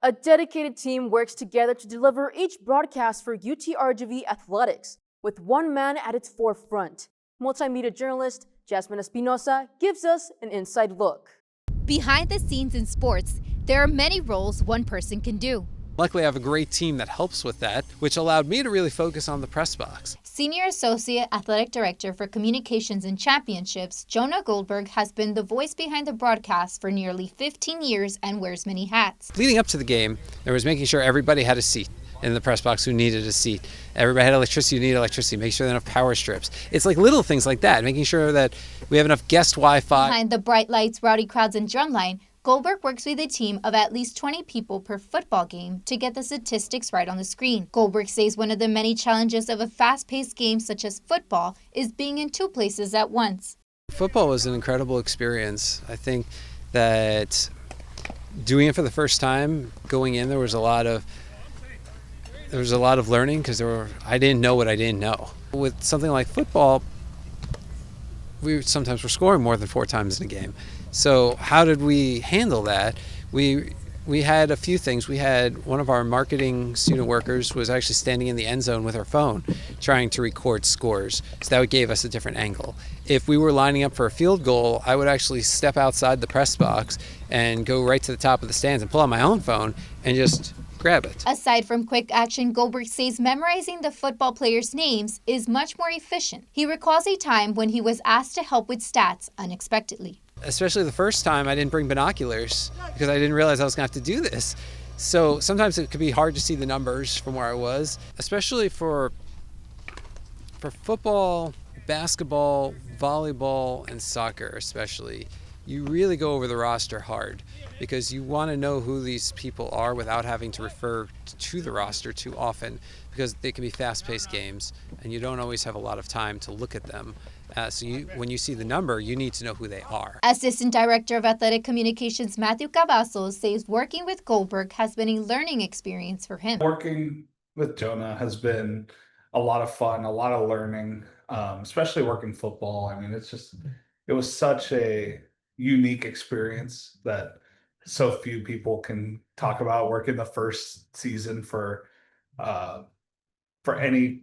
A dedicated team works together to deliver each broadcast for UTRGV athletics, with one man at its forefront. Multimedia journalist Jasmine Espinosa gives us an inside look. Behind the scenes in sports, there are many roles one person can do. Luckily, I have a great team that helps with that, which allowed me to really focus on the press box. Senior Associate Athletic Director for Communications and Championships, Jonah Goldberg, has been the voice behind the broadcast for nearly 15 years and wears many hats. Leading up to the game, there was making sure everybody had a seat in the press box who needed a seat. Everybody had electricity who needed electricity, make sure there are enough power strips. It's like little things like that, making sure that we have enough guest Wi-Fi. Behind the bright lights, rowdy crowds, and drumline, Goldberg works with a team of at least 20 people per football game to get the statistics right on the screen. Goldberg says one of the many challenges of a fast-paced game such as football is being in two places at once. Football was an incredible experience. I think that doing it for the first time, going in, there was a lot of learning because I didn't know what I didn't know. With something like football, we sometimes were scoring more than 4 times in a game. So how did we handle that? We had a few things. We had one of our marketing student workers was actually standing in the end zone with her phone trying to record scores. So that gave us a different angle. If we were lining up for a field goal, I would actually step outside the press box and go right to the top of the stands and pull out my own phone and just grab it. Aside from quick action, Goldberg says memorizing the football players' names is much more efficient. He recalls a time when he was asked to help with stats unexpectedly. Especially the first time, I didn't bring binoculars because I didn't realize I was going to have to do this. So sometimes it could be hard to see the numbers from where I was, especially for football, basketball, volleyball, and soccer especially. You really go over the roster hard because you want to know who these people are without having to refer to the roster too often because they can be fast-paced games and you don't always have a lot of time to look at them. So when you see the number, you need to know who they are. Assistant Director of Athletic Communications Matthew Cavazos says working with Goldberg has been a learning experience for him. Working with Jonah has been a lot of fun, a lot of learning, especially working football. I mean, it was such a unique experience that so few people can talk about. Working the first season for any,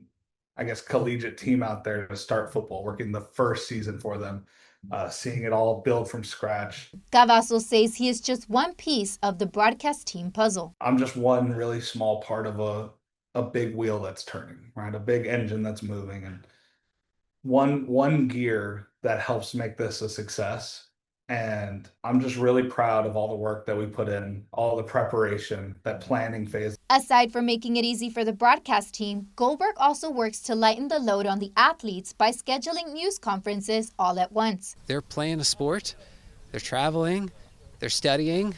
I guess, collegiate team out there to start football, working the first season for them, seeing it all build from scratch. Cavazos says he is just one piece of the broadcast team puzzle. I'm just one really small part of a big wheel that's turning, right? A big engine that's moving, and one gear that helps make this a success. And I'm just really proud of all the work that we put in, all the preparation, that planning phase. Aside from making it easy for the broadcast team, Goldberg also works to lighten the load on the athletes by scheduling news conferences all at once. They're playing a sport, they're traveling, they're studying,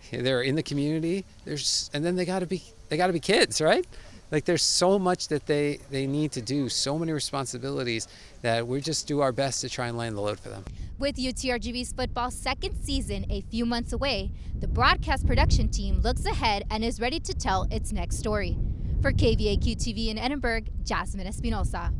they're in the community. And then they got to be kids, right? Like there's so much that they need to do, so many responsibilities that we just do our best to try and lighten the load for them. With UTRGV's football's second season a few months away, the broadcast production team looks ahead and is ready to tell its next story. For KVAQ TV in Edinburgh, Jasmine Espinosa.